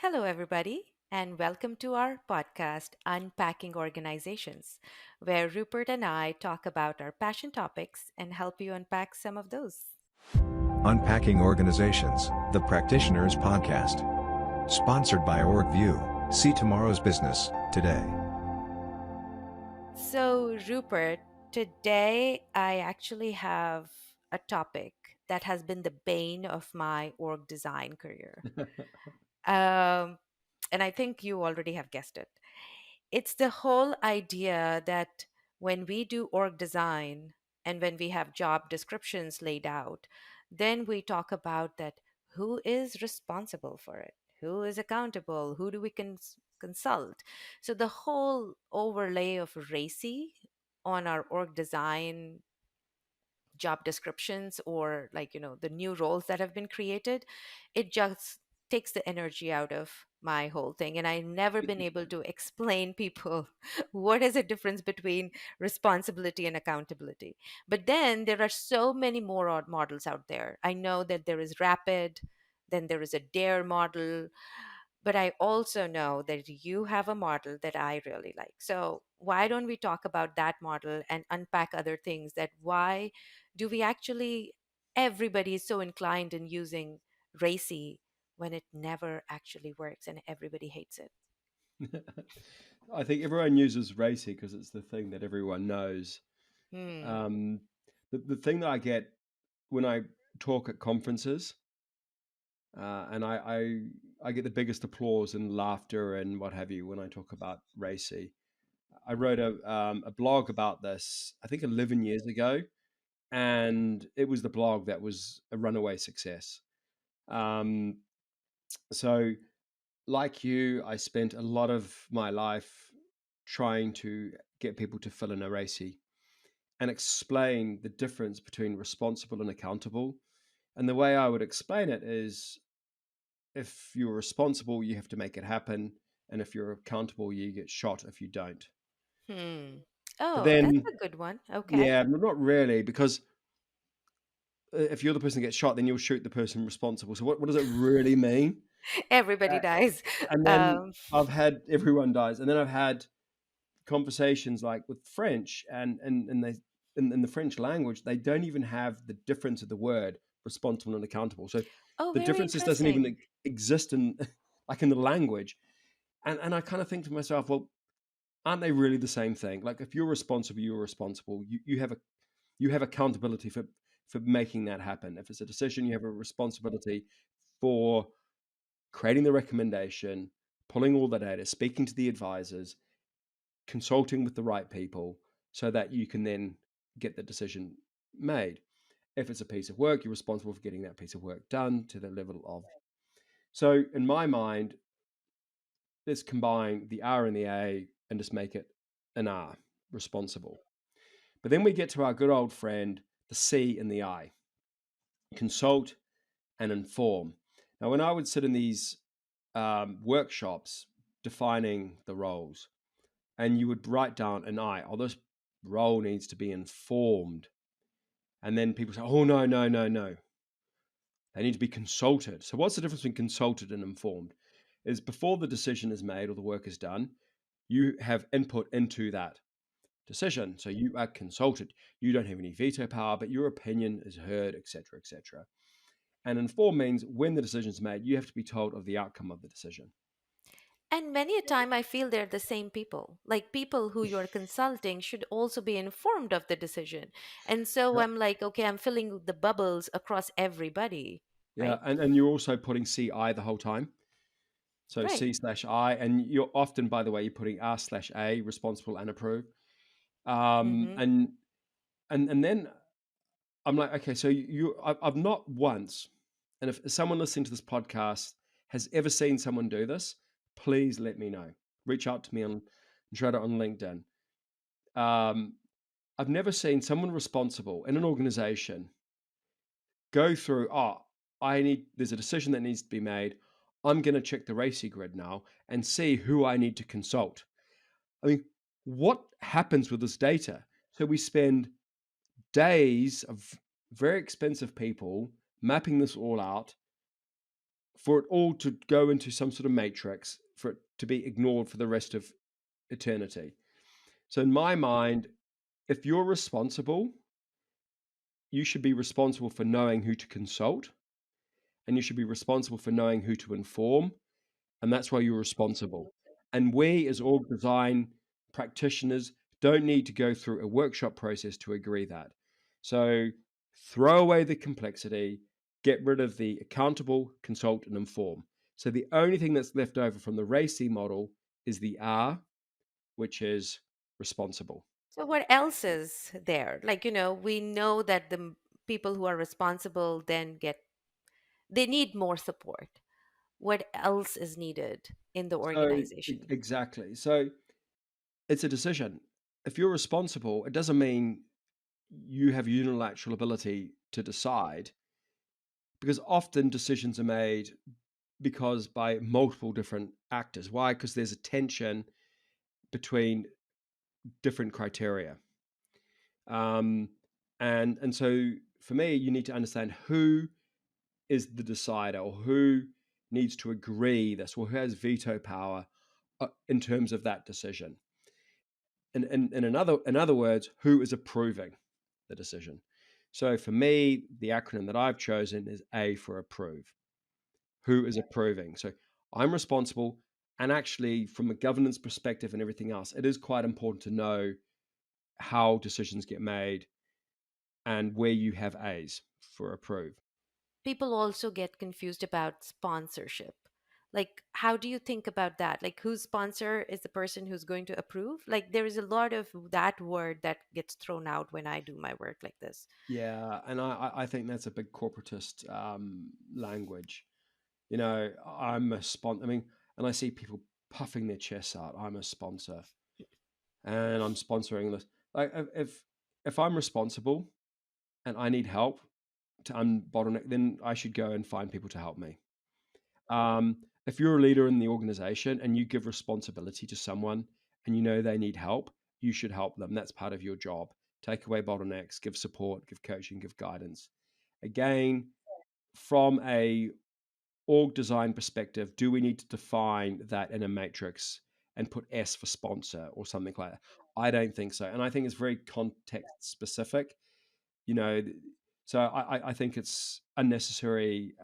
Hello, everybody, and welcome to our podcast, Unpacking Organizations, where Rupert and I talk about our passion topics and help you unpack some of those. Unpacking Organizations, the Practitioners Podcast. Sponsored by Orgvue. See tomorrow's business, today. So, Rupert, today I actually have a topic that has been the bane of my org design career. Um, and I think you already have guessed it. It's the whole idea that when we do org design and when we have job descriptions laid out, then we talk about that who is responsible for it, who is accountable, who do we consult. So the whole overlay of RACI on our org design job descriptions or the new roles that have been created, it just takes the energy out of my whole thing, and I've never been able to explain people what is the difference between responsibility and accountability. But then there are so many more odd models out there. I know that there is rapid, then there is a dare model, but I also know that you have a model that I really like. So, why don't we talk about that model and unpack other things, that why do we actually, everybody is so inclined in using RACI when it never actually works and everybody hates it? I think everyone uses RACI because it's the thing that everyone knows. Hmm. Um, the thing that I get when I talk at conferences, and I get the biggest applause and laughter and what have you when I talk about RACI. I wrote a blog about this, I think 11 years ago, and it was the blog that was a runaway success. Um, so, like you, I spent a lot of my life trying to get people to fill in a RACI and explain the difference between responsible and accountable. And the way I would explain it is if you're responsible, you have to make it happen. And if you're accountable, you get shot if you don't. Hmm. But Oh, that's then, a good one. Okay. yeah, not really, because if you're the person that gets shot, then you'll shoot the person responsible. So what does it really mean? Everybody Uh, dies. and then Um, I've had everyone dies. And then I've had conversations like with French and they in the French language, they don't even have the difference of the word responsible and accountable. So oh, the very differences doesn't even interesting. exist in like in the language. And I kind of think to myself, well, aren't they really the same thing? Like if you're responsible, you're responsible. You have accountability for making that happen. If it's a decision, you have a responsibility for creating the recommendation, pulling all the data, speaking to the advisors, consulting with the right people so that you can then get the decision made. If it's a piece of work, you're responsible for getting that piece of work done to the level of. So, in my mind, let's combine the R and the A and just make it an R, responsible. But then we get to our good old friend, the C and the I, consult and inform. Now, when I would sit in these workshops defining the roles, and you would write down an I, oh, this role needs to be informed. And then people say, oh, no, no, no, no. They need to be consulted. So, what's the difference between consulted and informed? Is before the decision is made or the work is done, you have input into that decision. So, you are consulted. You don't have any veto power, but your opinion is heard, etc., etc. And informed means when the decision is made, you have to be told of the outcome of the decision. And many a time I feel they're the same people. Like people who you're consulting should also be informed of the decision. And so Yeah. I'm like, okay, I'm filling the bubbles across everybody, Yeah. right? And you're also putting CI the whole time. So Right. C/I, and you're often, by the way, you're putting R/A, responsible and approved. Mm-hmm. And then I'm like, okay, so I've not once, and if someone listening to this podcast has ever seen someone do this, please let me know. Reach out to me on Shradha on LinkedIn. Um, I've never seen someone responsible in an organization go through, there's a decision that needs to be made. I'm going to check the RACI grid now and see who I need to consult. I mean, what happens with this data? So we spend days of very expensive people mapping this all out, for it all to go into some sort of matrix, for it to be ignored for the rest of eternity. So in my mind, if you're responsible, you should be responsible for knowing who to consult, and you should be responsible for knowing who to inform, and that's why you're responsible. And we, as org design practitioners, don't need to go through a workshop process to agree that. So throw away the complexity, get rid of the accountable, consult, and inform. So the only thing that's left over from the RACI model is the R, which is responsible. So what else is there? Like, we know that people who are responsible then they need more support. What else is needed in the So organization? exactly. So it's a decision. If you're responsible, it doesn't mean you have unilateral ability to decide, because often decisions are made because by multiple different actors. Why? Because there's a tension between different criteria. Um, and so for me, you need to understand who is the decider, or who needs to agree this, or who has veto power in terms of that decision. And in other words, who is approving the decision. So for me, the acronym that I've chosen is A for approve. Who is approving? So I'm responsible, and actually, from a governance perspective and everything else, it is quite important to know how decisions get made and where you have A's for approve. People also get confused about sponsorship. Like, how do you think about that? Like, whose sponsor is the person who's going to approve? Like, there is a lot of that word that gets thrown out when I do my work like this. Yeah, and I think that's a big corporatist language. You know, I'm a sponsor. I mean, and I see people puffing their chests out. I'm a sponsor, and I'm sponsoring this. Like, if I'm responsible and I need help to unbottleneck, then I should go and find people to help me. If you're a leader in the organization and you give responsibility to someone and you know they need help, you should help them. That's part of your job. Take away bottlenecks, give support, give coaching, give guidance. Again, from a org design perspective, do we need to define that in a matrix and put S for sponsor or something like that? I don't think so. And I think it's very context specific. You know, so I think it's unnecessary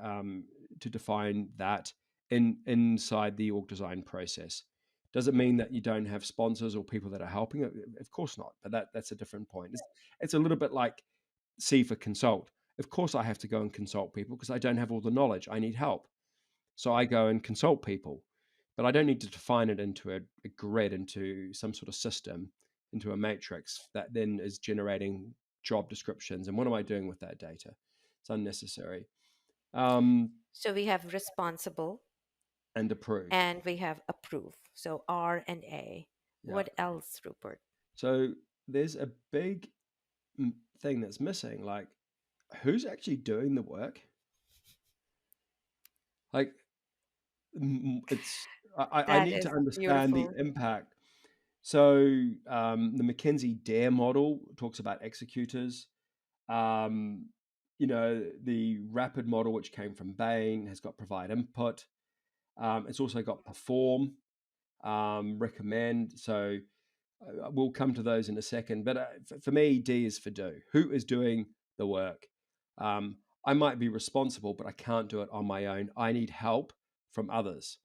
to define that inside the org design process. Does it mean that you don't have sponsors or people that are helping? Of course not, but that's a different point. It's a little bit like C for consult. Of course, I have to go and consult people because I don't have all the knowledge. I need help. So I go and consult people, but I don't need to define it into a grid, into some sort of system, into a matrix that then is generating job descriptions. And what am I doing with that data? It's unnecessary. Um, So we have responsible and approve. and we have approve. So R and A. Yeah. What else, Rupert? So there's a big thing that's missing. Like, who's actually doing the work? Like, it's I That need to is understand the beautiful. impact. So the McKinsey DARE model talks about executors. Um, you know, the Rapid model, which came from Bain, has got provide input. It's also got perform, recommend. So we'll come to those in a second. But for me, D is for do. Who is doing the work? Um, I might be responsible, but I can't do it on my own. I need help from others.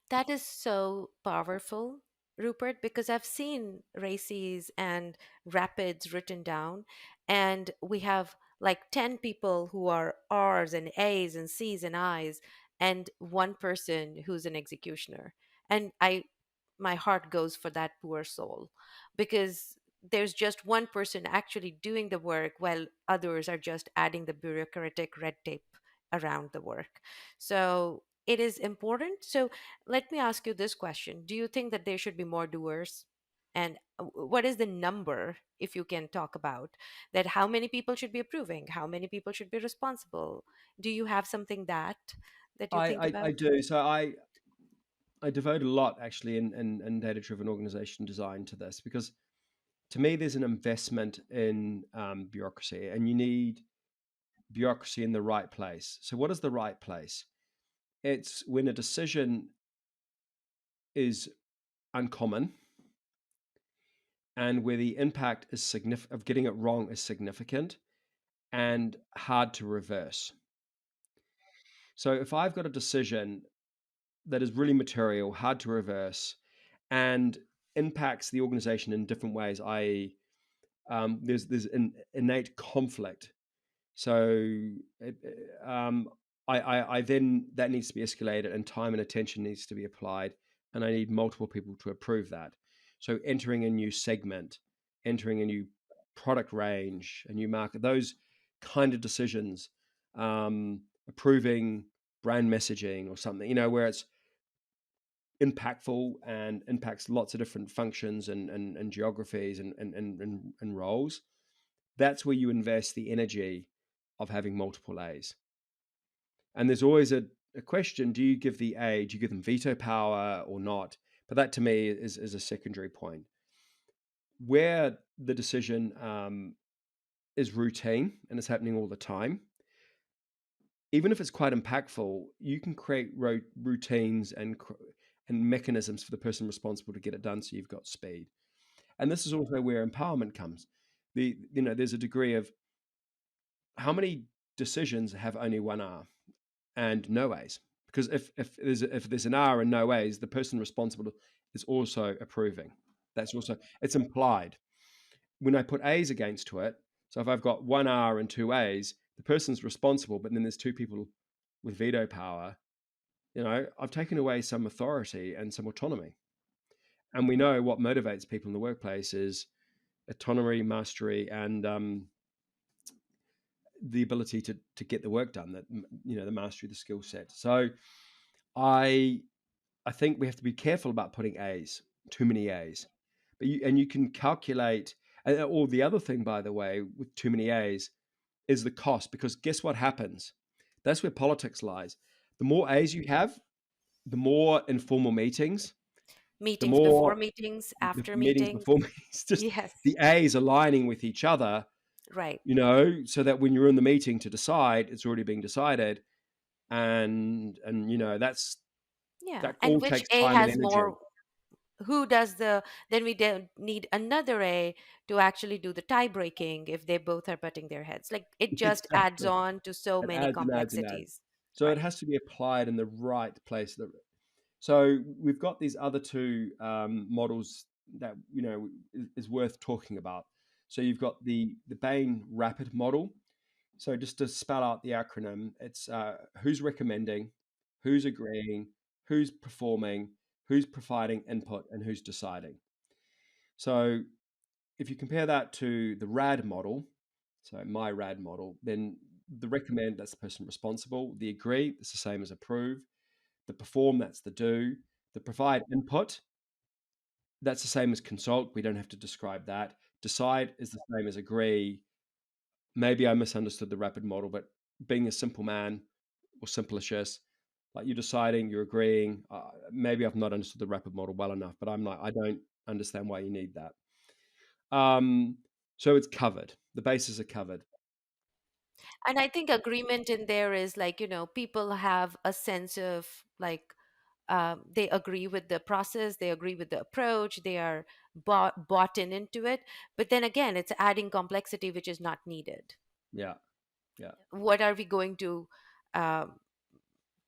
That is so powerful, Rupert, because I've seen RACIs and rapids written down, and we have like 10 people who are R's and A's and C's and I's, and one person who's an executioner. And my heart goes for that poor soul because there's just one person actually doing the work while others are just adding the bureaucratic red tape around the work. So it is important. So let me ask you this question. Do you think that there should be more doers? And what is the number, if you can talk about that? How many people should be approving? How many people should be responsible? Do you have something that you think I about? do. So I devote a lot actually in data driven organization design to this, because to me there's an investment in bureaucracy, and you need bureaucracy in the right place. So what is the right place? It's when a decision is uncommon and where the impact is significant of getting it wrong is significant and hard to reverse. So if I've got a decision that is really material, hard to reverse, and impacts the organization in different ways, i.e., there's an innate conflict. So it, I then that needs to be escalated, and time and attention needs to be applied, and I need multiple people to approve that. So entering a new segment, entering a new product range, a new market, those kind of decisions, approving brand messaging or something, where it's impactful and impacts lots of different functions and geographies and roles. That's where you invest the energy of having multiple A's. And there's always a question: do you give the A, do you give them veto power or not? But that to me is a secondary point. Where the decision is routine and it's happening all the time, even if it's quite impactful, you can create routines and mechanisms for the person responsible to get it done, so you've got speed. And this is also where empowerment comes. There's a degree of how many decisions have only one R and no A's, because if there's an R and no A's, the person responsible is also approving. It's implied. When I put A's against to it, so if I've got one R and two A's, the person's responsible, but then there's two people with veto power. I've taken away some authority and some autonomy. And we know what motivates people in the workplace is autonomy, mastery, and the ability to get the work done. That the mastery, the skill set. So I think we have to be careful about putting A's, too many A's. But you can calculate. Or the other thing, by the way, with too many A's is the cost, because guess what happens? That's where politics lies. The more A's you have, the more informal meetings, the Meetings before more meetings, the after meetings meetings. before meetings, just Yes, the A's aligning with each other, right. so that when you're in the meeting to decide, it's already being decided. And Yeah. that And all which takes A time and has energy. more, who does the, then we don't need another A to actually do the tie breaking if they both are butting their heads. Like it just adds Exactly. on to so It many adds and adds and adds. complexities. So it Right. has to be applied in the right place. So we've got these other two models that is worth talking about. So you've got the Bain Rapid model. So just to spell out the acronym, it's who's recommending, who's agreeing, who's performing, who's providing input, and who's deciding. So if you compare that to the RAD model, so my RAD model, then the recommend, that's the person responsible. The agree, that's the same as approve. The perform, that's the do. The provide input, that's the same as consult. We don't have to describe that. Decide is the same as agree. Maybe I misunderstood the rapid model, but being a simple man or simplicious, like you're deciding, you're agreeing. Maybe I've not understood the rapid model well enough, but I'm like, I don't understand why you need that. So it's covered. The bases are covered. And I think agreement in there is like, people have a sense of like, they agree with the process, they agree with the approach, they are bought into it. But then again, it's adding complexity which is not needed. Yeah, yeah, What are we going to um,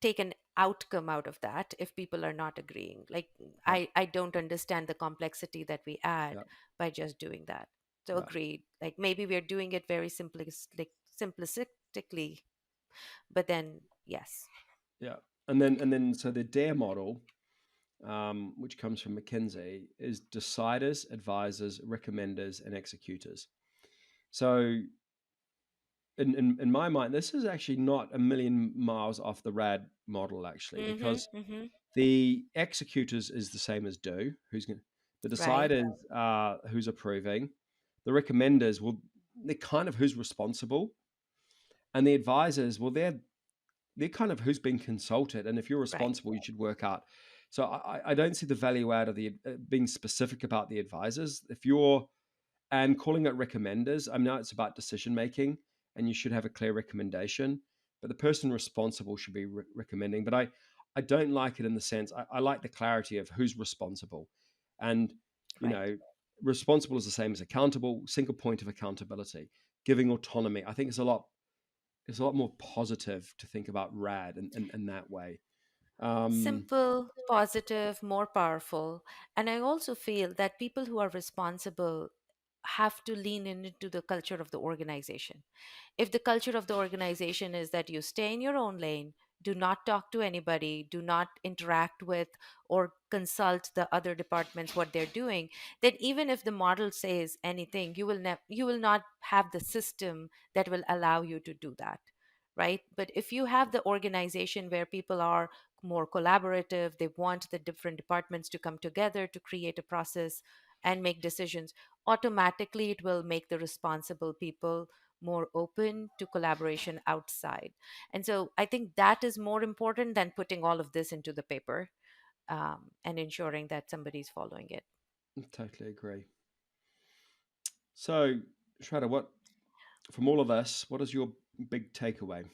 take an outcome out of that if people are not agreeing? Like, yeah, I don't understand the complexity that we add yeah, by just doing that. So right, agreed. Like maybe we're doing it very simplistically, but then yes. yeah. And then so the DARE model, which comes from McKinsey, is deciders, advisors, recommenders, and executors. So in my mind, this is actually not a million miles off the RAD model, actually, Mm-hmm, because mm-hmm. the executors is the same as do. The Right, deciders are who's approving. The recommenders, well, they're kind of who's responsible, and the advisors, well, they're kind of who's been consulted, and if you're right. responsible, you should work out. So I don't see the value out of the being specific about the advisors. If you're and calling it recommenders, I know it's about decision making, and you should have a clear recommendation. but the person responsible should be recommending. But I don't like it in the sense I like the clarity of who's responsible, and you Right. know, responsible is the same as accountable. Single point of accountability, giving autonomy. I think it's a lot more positive to think about RAD in that way. Um, Simple, positive, more powerful. And I also feel that people who are responsible have to lean into the culture of the organization. If the culture of the organization is that you stay in your own lane, do not talk to anybody, do not interact with or consult the other departments what they're doing, then even if the model says anything, you will not have the system that will allow you to do that. Right? But if you have the organization where people are more collaborative, they want the different departments to come together to create a process and make decisions, automatically it will make the responsible people more open to collaboration outside. And so I think that is more important than putting all of this into the paper, and ensuring that somebody's following it. totally agree. So, Shradha, what from all of this, what is your big takeaway?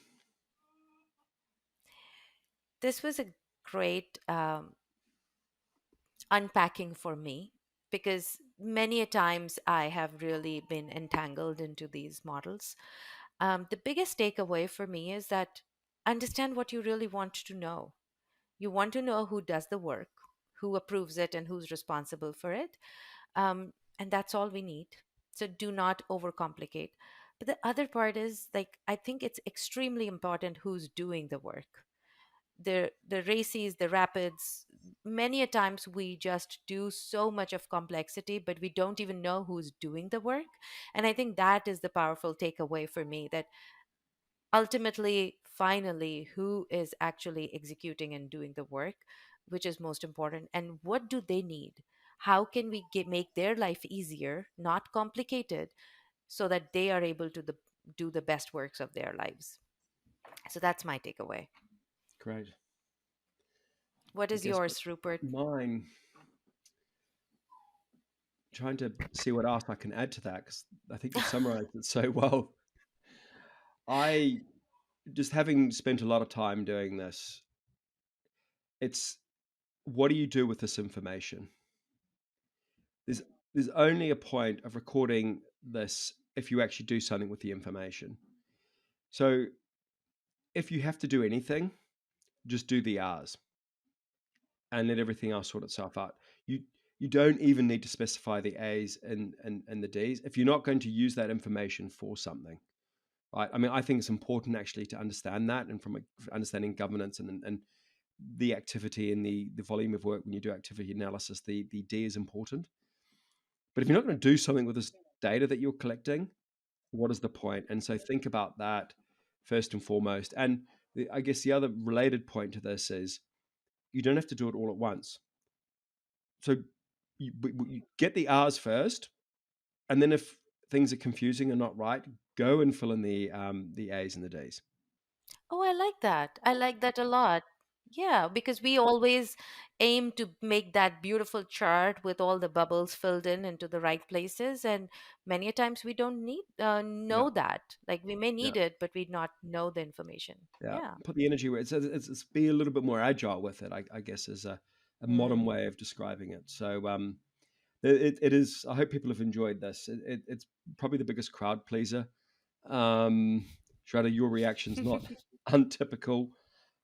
This was a great unpacking for me, because many a times I have really been entangled into these models. The biggest takeaway for me is that understand what you really want to know. You want to know who does the work, who approves it, and who's responsible for it. And that's all we need. So do not overcomplicate. But the other part is, like, I think it's extremely important who's doing the work. The RACIs, the rapids, many a times we just do so much of complexity, but we don't even know who's doing the work. And I think that is the powerful takeaway for me, that ultimately, finally, who is actually executing and doing the work, which is most important, and what do they need? How can we make their life easier, not complicated, so that they are able to do the best works of their lives? So that's my takeaway. Great. What I is guess yours, Rupert? mine, trying to see what else I can add to that because I think you've summarized it so well. I just having spent a lot of time doing this, it's what do you do with this information? There's there's only a point of recording this if you actually do something with the information. So if you have to do anything, just do the R's and let everything else sort itself out. You you don't even need to specify the A's and the D's if you're not going to use that information for something. Right? I mean, I think it's important actually to understand that, and from understanding governance and the activity and the volume of work when you do activity analysis, the D is important. But if you're not going to do something with this data that you're collecting, what is the point? And so think about that first and foremost. And I guess the other related point to this is you don't have to do it all at once. So you get the R's first, and then if things are confusing or not right, go and fill in the A's and the D's. Oh, I like that. I like that a lot. Yeah, because we always aim to make that beautiful chart with all the bubbles filled in into the right places, and many a times we don't need Yeah, know that. Like, we may yeah, need it, but we not know the information. yeah. Yeah. Put the energy where it's be a little bit more agile with it. I guess is a modern Mm. way of describing it. So it is. I hope people have enjoyed this. It's probably the biggest crowd pleaser. Shradha, your reaction's not untypical,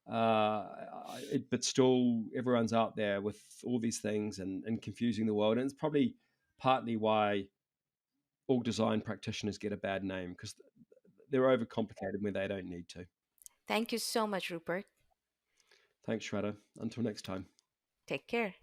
but still, everyone's out there with all these things and confusing the world, and it's probably partly why org design practitioners get a bad name because they're overcomplicated when they don't need to. Thank you so much, Rupert. Thanks, Shradha. Until next time. Take care.